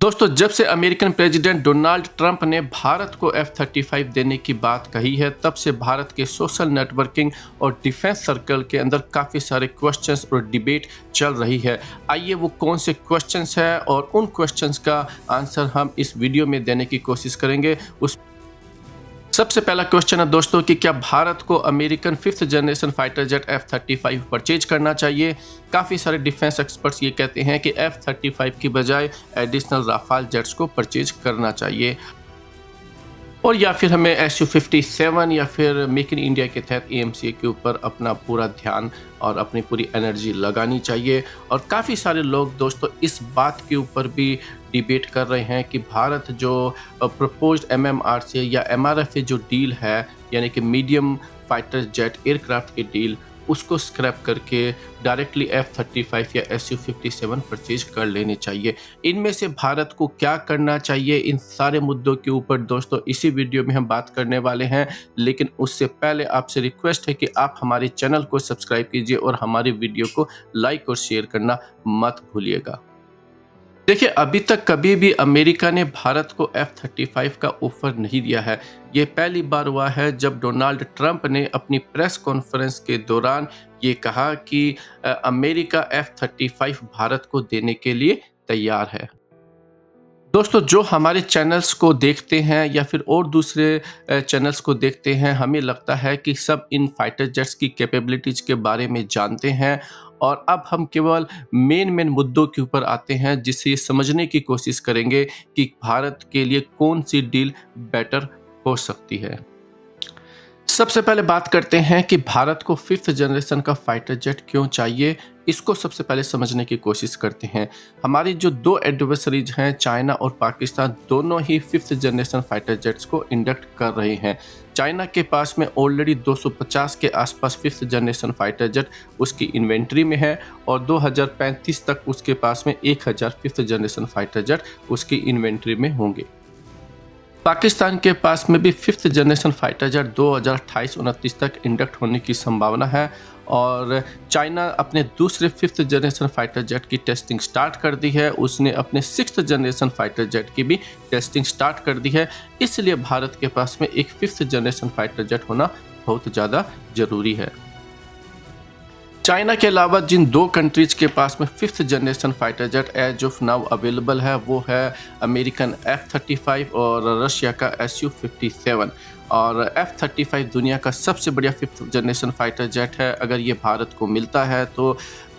दोस्तों, जब से अमेरिकन प्रेसिडेंट डोनाल्ड ट्रंप ने भारत को F-35 देने की बात कही है, तब से भारत के सोशल नेटवर्किंग और डिफेंस सर्कल के अंदर काफ़ी सारे क्वेश्चंस और डिबेट चल रही है। आइए वो कौन से क्वेश्चंस हैं और उन क्वेश्चंस का आंसर हम इस वीडियो में देने की कोशिश करेंगे। उस सबसे पहला क्वेश्चन है दोस्तों कि क्या भारत को American fifth generation fighter jet F-35 purchase करना चाहिए। काफ़ी सारे डिफेंस एक्सपर्ट्स ये कहते हैं कि F-35 की बजाय एडिशनल राफाल जेट्स को परचेज करना चाहिए और या फिर हमें Su-57 या फिर मेक इन इंडिया के तहत AMCA के ऊपर अपना पूरा ध्यान और अपनी पूरी एनर्जी लगानी चाहिए। और काफ़ी सारे लोग दोस्तों इस बात के ऊपर भी डिबेट कर रहे हैं कि भारत जो प्रपोज्ड MMRCA या MRFA जो डील है, यानी कि मीडियम फाइटर जेट एयरक्राफ्ट की डील, उसको स्क्रैप करके डायरेक्टली F-35 या Su-57 परचेज कर लेने चाहिए। इनमें से भारत को क्या करना चाहिए, इन सारे मुद्दों के ऊपर दोस्तों इसी वीडियो में हम बात करने वाले हैं। लेकिन उससे पहले आपसे रिक्वेस्ट है कि आप हमारे चैनल को सब्सक्राइब कीजिए और हमारी वीडियो को लाइक और शेयर करना मत भूलिएगा। देखिए, अभी तक कभी भी अमेरिका ने भारत को F-35 का ऑफर नहीं दिया है। ये पहली बार हुआ है जब डोनाल्ड ट्रंप ने अपनी प्रेस कॉन्फ्रेंस के दौरान ये कहा कि अमेरिका F-35 भारत को देने के लिए तैयार है। दोस्तों, जो हमारे चैनल्स को देखते हैं या फिर और दूसरे चैनल्स को देखते हैं, हमें लगता है कि सब इन फाइटर जेट्स की कैपेबिलिटीज़ के बारे में जानते हैं और अब हम केवल मेन मुद्दों के ऊपर आते हैं, जिससे ये समझने की कोशिश करेंगे कि भारत के लिए कौन सी डील बेटर हो सकती है। सबसे पहले बात करते हैं कि भारत को फिफ्थ जनरेशन का फाइटर जेट क्यों चाहिए। इसको सबसे पहले समझने की कोशिश करते हैं। हमारी जो दो एडवर्सरीज हैं, चाइना और पाकिस्तान, दोनों ही फिफ्थ जनरेशन फाइटर जेट्स को इंडक्ट कर रहे हैं। चाइना के पास में ऑलरेडी 250 के आसपास फिफ्थ जनरेशन फाइटर जेट उसकी इन्वेंट्री में है और 2035 तक उसके पास में 1000 फिफ्थ जनरेशन फाइटर जेट उसकी इन्वेंट्री में होंगे। पाकिस्तान के पास में भी फिफ्थ जनरेशन फाइटर जेट 2028-29 तक इंडक्ट होने की संभावना है और चाइना अपने दूसरे फिफ्थ जनरेशन फाइटर जेट की टेस्टिंग स्टार्ट कर दी है। उसने अपने सिक्स्थ जनरेशन फाइटर जेट की भी टेस्टिंग स्टार्ट कर दी है। इसलिए भारत के पास में एक फिफ्थ जनरेशन फाइटर जेट होना बहुत ज़्यादा ज़रूरी है। चाइना के अलावा जिन दो कंट्रीज के पास में fifth generation fighter jet as of now available है, वो है अमेरिकन F-35 और रशिया का Su-57। और F-35 दुनिया का सबसे बढ़िया फिफ्थ जनरेशन फाइटर जेट है। अगर ये भारत को मिलता है तो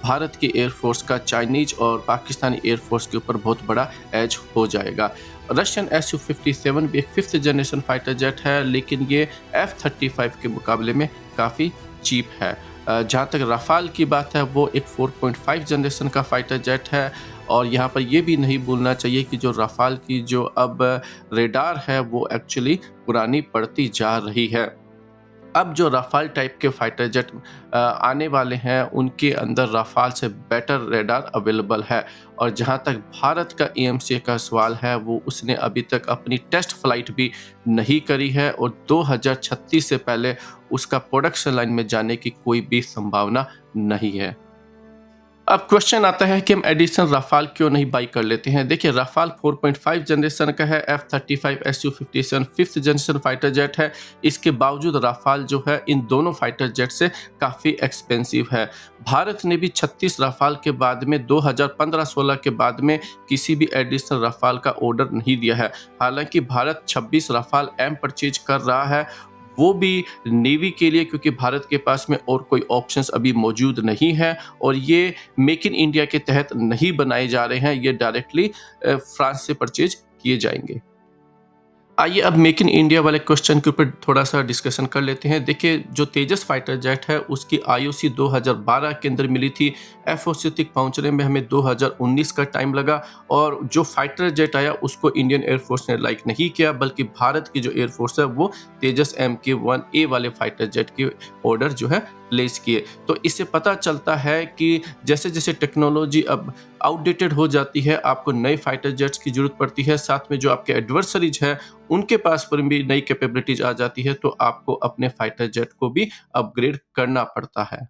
भारत की एयरफोर्स का चाइनीज और पाकिस्तानी एयरफोर्स के ऊपर बहुत बड़ा एज हो जाएगा। रशियन Su-57 भी एक फिफ्थ जनरेशन फाइटर जेट है, लेकिन ये F-35 के मुकाबले में काफ़ी चीप है। जहाँ तक राफाल की बात है, वो एक 4.5 जनरेशन का फाइटर जेट है और यहाँ पर ये भी नहीं भूलना चाहिए कि जो राफाल की जो अब रेडार है वो एक्चुअली पुरानी पड़ती जा रही है। अब जो राफाल टाइप के फाइटर जेट आने वाले हैं, उनके अंदर राफाल से बेटर रेडार अवेलेबल है। और जहां तक भारत का AMCA का सवाल है, वो उसने अभी तक अपनी टेस्ट फ्लाइट भी नहीं करी है और 2036 से पहले उसका प्रोडक्शन लाइन में जाने की कोई भी संभावना नहीं है। अब क्वेश्चन आता है कि हम एडिशनल राफाल क्यों नहीं बाई कर लेते हैं। देखिए, राफाल 4.5 जनरेशन का है, F-35 Su-57 fifth generation fighter jet है। इसके बावजूद राफाल जो है इन दोनों फाइटर जेट से काफ़ी एक्सपेंसिव है। भारत ने भी 36 राफाल के बाद में 2015-16 के बाद में किसी भी एडिशनल राफाल का ऑर्डर नहीं दिया है। हालांकि भारत 26 राफाल M परचेज कर रहा है, वो भी नेवी के लिए, क्योंकि भारत के पास में और कोई ऑप्शंस अभी मौजूद नहीं है और ये मेक इन इंडिया के तहत नहीं बनाए जा रहे हैं। ये डायरेक्टली फ्रांस से परचेज किए जाएंगे। आइए अब मेक इन इंडिया वाले क्वेश्चन के ऊपर थोड़ा सा डिस्कशन कर लेते हैं। देखिए, जो तेजस फाइटर जेट है उसकी IOC 2012 के अंदर मिली थी। FOC तक पहुंचने में हमें 2019 का टाइम लगा और जो फाइटर जेट आया उसको इंडियन एयरफोर्स ने लाइक नहीं किया, बल्कि भारत की जो एयरफोर्स है वो तेजस MK-1A वाले फाइटर जेट के ऑर्डर जो है प्लेस किए। तो इससे पता चलता है कि जैसे जैसे टेक्नोलॉजी अब आउटडेटेड हो जाती है, आपको नए फाइटर जेट्स की जरूरत पड़ती है। साथ में जो आपके एडवर्सरीज है उनके पास पर भी नई कैपेबिलिटीज आ जाती है, तो आपको अपने फाइटर जेट को भी अपग्रेड करना पड़ता है।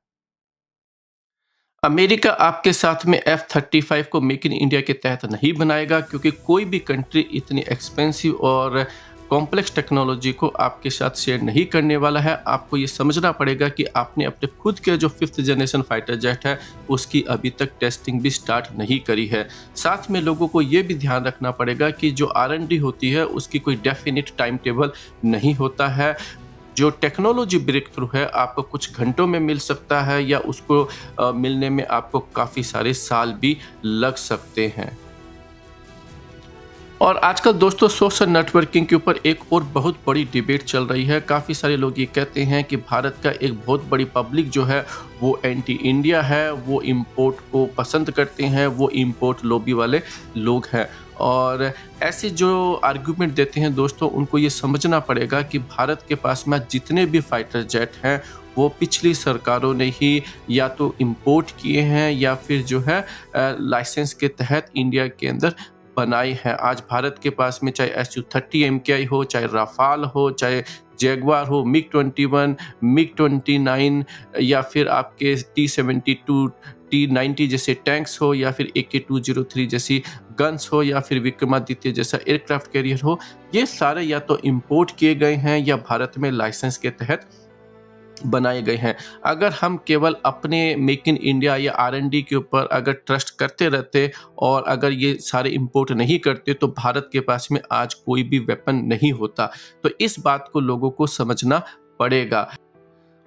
अमेरिका आपके साथ में F-35 को मेक इन इंडिया के तहत नहीं बनाएगा, क्योंकि कोई भी कंट्री इतनी एक्सपेंसिव और कॉम्प्लेक्स टेक्नोलॉजी को आपके साथ शेयर नहीं करने वाला है। आपको ये समझना पड़ेगा कि आपने अपने खुद के जो 5th जनरेशन फाइटर जेट है उसकी अभी तक टेस्टिंग भी स्टार्ट नहीं करी है। साथ में लोगों को ये भी ध्यान रखना पड़ेगा कि जो R&D होती है उसकी कोई डेफिनिट टाइम टेबल नहीं होता है। जो टेक्नोलॉजी ब्रेक थ्रू है आपको कुछ घंटों में मिल सकता है, या उसको मिलने में आपको काफ़ी सारे साल भी लग सकते हैं। और आजकल दोस्तों सोशल नेटवर्किंग के ऊपर एक और बहुत बड़ी डिबेट चल रही है। काफ़ी सारे लोग ये कहते हैं कि भारत का एक बहुत बड़ी पब्लिक जो है वो एंटी इंडिया है, वो इंपोर्ट को पसंद करते हैं, वो इंपोर्ट लॉबी वाले लोग हैं। और ऐसे जो आर्गुमेंट देते हैं दोस्तों, उनको ये समझना पड़ेगा कि भारत के पास में जितने भी फाइटर जेट हैं वो पिछली सरकारों ने ही या तो इंपोर्ट किए हैं या फिर जो है लाइसेंस के तहत इंडिया के अंदर बनाई है। आज भारत के पास में चाहे Su-30 MKI हो, चाहे राफाल हो, चाहे जैगवार हो, MiG-21, MiG-29 या फिर आपके T-72, T-90 जैसे टैंक्स हो, या फिर AK-203 जैसी गन्स हो, या फिर विक्रमादित्य जैसा एयरक्राफ्ट कैरियर हो, ये सारे या तो इंपोर्ट किए गए हैं या भारत में लाइसेंस के तहत बनाए गए हैं। अगर हम केवल अपने मेक इन इंडिया या R&D के ऊपर अगर ट्रस्ट करते रहते और अगर ये सारे इंपोर्ट नहीं करते तो भारत के पास में आज कोई भी वेपन नहीं होता। तो इस बात को लोगों को समझना पड़ेगा।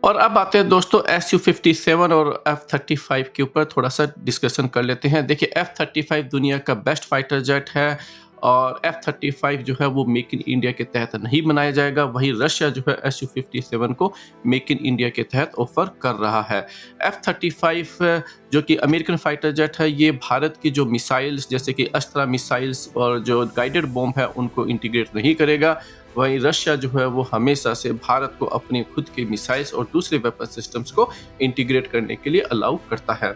और अब आते हैं दोस्तों Su-57 और F-35 के ऊपर थोड़ा सा डिस्कशन कर लेते हैं। देखिए F-35 दुनिया का बेस्ट फाइटर जेट है और F-35 जो है वो मेक इन इंडिया के तहत नहीं बनाया जाएगा। वहीं रशिया जो है Su-57 को मेक इन इंडिया के तहत ऑफर कर रहा है। F-35 जो कि अमेरिकन फाइटर जेट है, ये भारत की जो मिसाइल्स जैसे कि अस्त्रा मिसाइल्स और जो गाइडेड बॉम्ब है उनको इंटीग्रेट नहीं करेगा। वहीं रशिया जो है वो हमेशा से भारत को अपनी खुद के मिसाइल्स और दूसरे वेपन सिस्टम्स को इंटीग्रेट करने के लिए अलाउ करता है।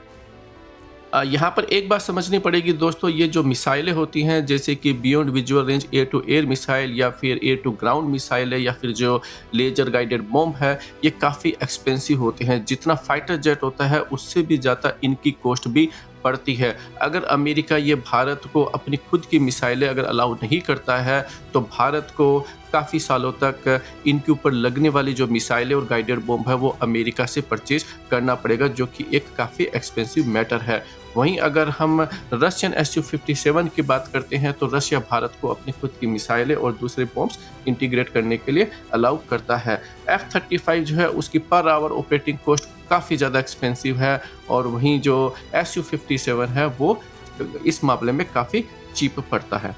यहाँ पर एक बात समझनी पड़ेगी दोस्तों, ये जो मिसाइलें होती हैं जैसे कि beyond visual range air to air missile या फिर एयर टू ग्राउंड मिसाइल है या फिर जो लेजर गाइडेड बॉम्ब है, ये काफ़ी एक्सपेंसिव होते हैं। जितना फाइटर जेट होता है उससे भी ज़्यादा इनकी कॉस्ट भी पड़ती है। अगर अमेरिका ये भारत को अपनी खुद की मिसाइलें अगर अलाउ नहीं करता है तो भारत को काफ़ी सालों तक इनके ऊपर लगने वाली जो मिसाइलें और गाइडेड बॉम्ब है वो अमेरिका से परचेज करना पड़ेगा, जो कि एक काफ़ी एक्सपेंसिव मैटर है। वहीं अगर हम रशियन Su-57 की बात करते हैं तो रशिया भारत को अपनी खुद की मिसाइलें और दूसरे बॉम्ब्स इंटीग्रेट करने के लिए अलाउ करता है। F-35 जो है उसकी पर आवर ऑपरेटिंग कॉस्ट काफ़ी ज़्यादा एक्सपेंसिव है और वहीं जो Su-57 है वो इस मामले में काफ़ी चीप पड़ता है।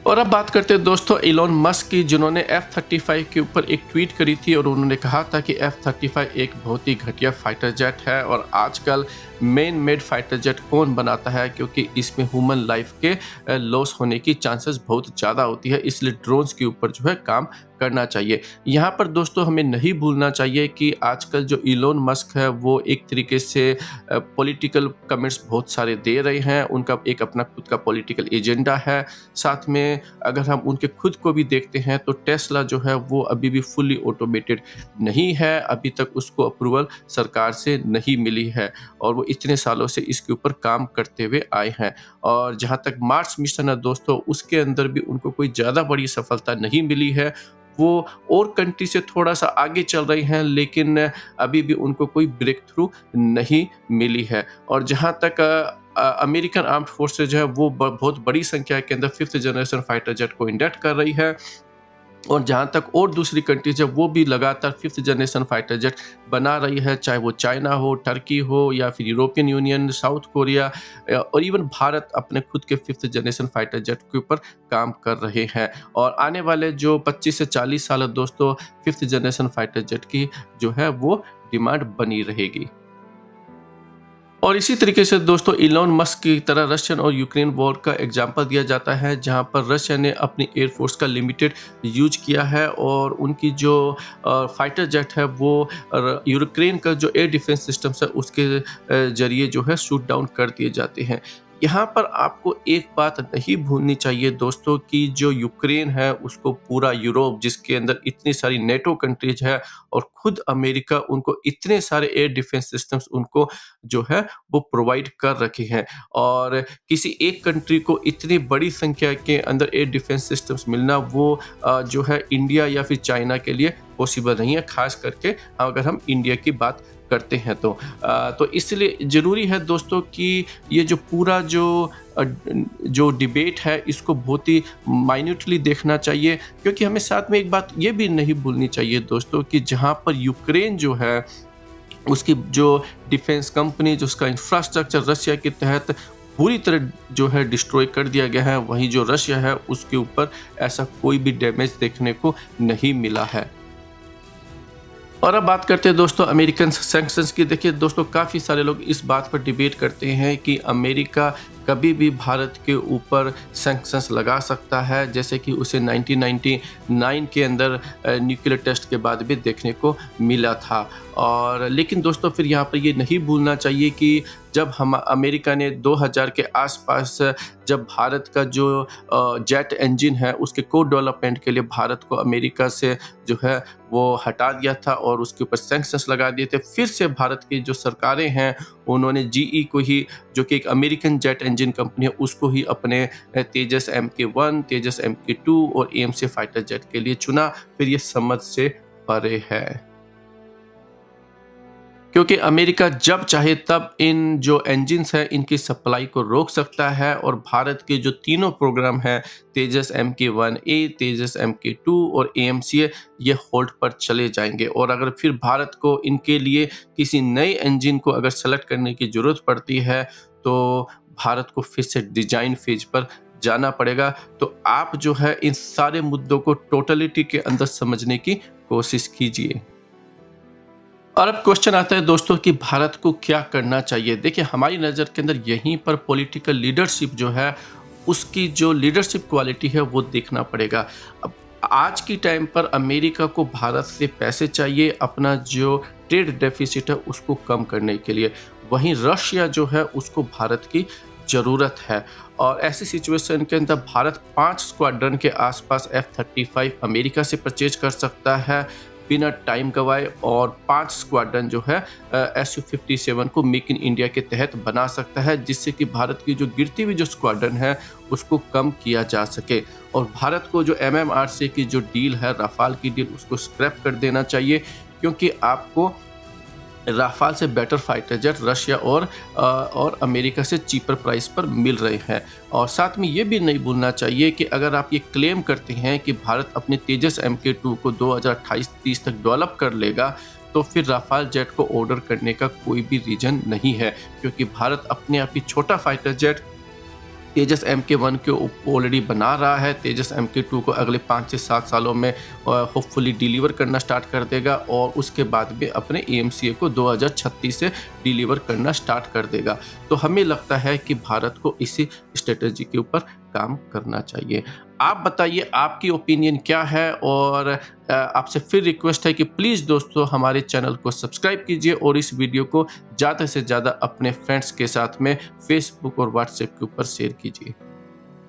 और अब बात करते हैं दोस्तों इलॉन मस्क की, जिन्होंने F-35 के ऊपर एक ट्वीट करी थी और उन्होंने कहा था कि F-35 एक बहुत ही घटिया फाइटर जेट है और आजकल मैन मेड फाइटर जेट कौन बनाता है, क्योंकि इसमें ह्यूमन लाइफ के लॉस होने की चांसेस बहुत ज़्यादा होती है, इसलिए ड्रोन्स के ऊपर जो है काम करना चाहिए। यहाँ पर दोस्तों हमें नहीं भूलना चाहिए कि आजकल जो इलॉन मस्क है वो एक तरीके से पॉलिटिकल कमेंट्स बहुत सारे दे रहे हैं। उनका एक अपना खुद का पॉलिटिकल एजेंडा है। साथ में अगर हम उनके खुद को भी देखते हैं तो टेस्ला जो है वो अभी भी फुल्ली ऑटोमेटेड नहीं है, अभी तक उसको अप्रूवल सरकार से नहीं मिली है और वो इतने सालों से इसके ऊपर काम करते हुए आए हैं। और जहाँ तक मार्स मिशन है दोस्तों, उसके अंदर भी उनको कोई ज़्यादा बड़ी सफलता नहीं मिली है। वो और कंट्री से थोड़ा सा आगे चल रही हैं, लेकिन अभी भी उनको कोई ब्रेक थ्रू नहीं मिली है। और जहाँ तक अमेरिकन आर्म्ड फोर्सेज है वो बहुत बड़ी संख्या के अंदर 5th जनरेशन फाइटर जेट को इंडक्ट कर रही है। और जहाँ तक और दूसरी कंट्रीज है वो भी लगातार 5th जनरेशन फाइटर जेट बना रही है, चाहे वो चाइना हो, टर्की हो या फिर यूरोपियन यूनियन, साउथ कोरिया और इवन भारत अपने खुद के 5th जनरेशन फाइटर जेट के ऊपर काम कर रहे हैं। और आने वाले जो 25 से 40 साल दोस्तों 5th जनरेशन फाइटर जेट की जो है वो डिमांड बनी रहेगी। और इसी तरीके से दोस्तों इलॉन मस्क की तरह रशियन और यूक्रेन वॉर का एग्जांपल दिया जाता है, जहां पर रशिया ने अपनी एयरफोर्स का लिमिटेड यूज किया है और उनकी जो फाइटर जेट है वो यूक्रेन का जो एयर डिफेंस सिस्टम्स है उसके जरिए जो है शूट डाउन कर दिए जाते हैं। यहाँ पर आपको एक बात नहीं भूलनी चाहिए दोस्तों कि जो यूक्रेन है उसको पूरा यूरोप, जिसके अंदर इतनी सारी नेटो कंट्रीज है और खुद अमेरिका, उनको इतने सारे एयर डिफेंस सिस्टम्स उनको जो है वो प्रोवाइड कर रखे हैं। और किसी एक कंट्री को इतनी बड़ी संख्या के अंदर एयर डिफेंस सिस्टम्स मिलना वो जो है इंडिया या फिर चाइना के लिए पॉसिबल नहीं है, खास करके अगर हम इंडिया की बात करते हैं तो इसलिए ज़रूरी है दोस्तों कि ये जो पूरा जो डिबेट है इसको बहुत ही माइन्यूटली देखना चाहिए, क्योंकि हमें साथ में एक बात ये भी नहीं भूलनी चाहिए दोस्तों कि जहाँ पर यूक्रेन जो है उसकी जो डिफेंस कंपनी, जो उसका इंफ्रास्ट्रक्चर रशिया के तहत पूरी तरह जो है डिस्ट्रॉय कर दिया गया है, वहीं जो रशिया है उसके ऊपर ऐसा कोई भी डैमेज देखने को नहीं मिला है। और अब बात करते हैं दोस्तों अमेरिकन सैंक्शंस की। देखिए दोस्तों, काफ़ी सारे लोग इस बात पर डिबेट करते हैं कि अमेरिका कभी भी भारत के ऊपर सैंक्शंस लगा सकता है, जैसे कि उसे 1999 के अंदर न्यूक्लियर टेस्ट के बाद भी देखने को मिला था। और लेकिन दोस्तों फिर यहाँ पर ये नहीं भूलना चाहिए कि जब हम अमेरिका ने 2000 के आसपास जब भारत का जो जेट इंजन है उसके को डेवलपमेंट के लिए भारत को अमेरिका से जो है वो हटा दिया था और उसके ऊपर सैंक्शंस लगा दिए थे, फिर से भारत की जो सरकारें हैं उन्होंने जीई को ही, जो कि एक अमेरिकन जेट इंजन कंपनी है, उसको ही अपने तेजस MK1, तेजस MK2 और AMC फाइटर जेट के लिए चुना। फिर ये समझ से परे है, क्योंकि अमेरिका जब चाहे तब इन जो इंजन्स हैं इनकी सप्लाई को रोक सकता है और भारत के जो तीनों प्रोग्राम हैं, तेजस MK1A, तेजस MK2 और AMC, ये होल्ड पर चले जाएंगे। और अगर फिर भारत को इनके लिए किसी नए इंजन को अगर सेलेक्ट करने की ज़रूरत पड़ती है तो भारत को फिर से डिजाइन फेज पर जाना पड़ेगा। तो आप जो है इन सारे मुद्दों को टोटलिटी के अंदर समझने की कोशिश कीजिए। और अब क्वेश्चन आता है दोस्तों कि भारत को क्या करना चाहिए। देखिए, हमारी नज़र के अंदर यहीं पर पॉलिटिकल लीडरशिप जो है उसकी जो लीडरशिप क्वालिटी है वो देखना पड़ेगा। अब आज की टाइम पर अमेरिका को भारत से पैसे चाहिए अपना जो ट्रेड डेफिसिट है उसको कम करने के लिए, वहीं रशिया जो है उसको भारत की ज़रूरत है। और ऐसी सिचुएशन के अंदर भारत 5 स्क्वाड्रन के आसपास F-35 अमेरिका से परचेज कर सकता है बिना टाइम गवाए, और 5 स्क्वाड्रन जो है Su-57 को मेक इन इंडिया के तहत बना सकता है, जिससे कि भारत की जो गिरती हुई जो स्क्वाड्रन है उसको कम किया जा सके। और भारत को जो MMRC की जो डील है, राफाल की डील, उसको स्क्रैप कर देना चाहिए, क्योंकि आपको राफाल से बेटर फाइटर जेट रशिया और अमेरिका से चीपर प्राइस पर मिल रहे हैं। और साथ में ये भी नहीं भूलना चाहिए कि अगर आप ये क्लेम करते हैं कि भारत अपने तेजस MK2 को 2028-30 तक डेवलप कर लेगा, तो फिर राफाल जेट को ऑर्डर करने का कोई भी रीजन नहीं है, क्योंकि भारत अपने आप ही छोटा फाइटर जेट तेजस MK1 को ऑलरेडी बना रहा है। तेजस MK2 को अगले 5 से 7 सालों में होपफुली डिलीवर करना स्टार्ट कर देगा, और उसके बाद भी अपने AMCA को 2036 से डिलीवर करना स्टार्ट कर देगा। तो हमें लगता है कि भारत को इसी स्ट्रेटजी के ऊपर काम करना चाहिए। आप बताइए आपकी ओपिनियन क्या है, और आपसे फिर रिक्वेस्ट है कि प्लीज़ दोस्तों हमारे चैनल को सब्सक्राइब कीजिए और इस वीडियो को ज़्यादा से ज़्यादा अपने फ्रेंड्स के साथ में फेसबुक और व्हाट्सएप के ऊपर शेयर कीजिए।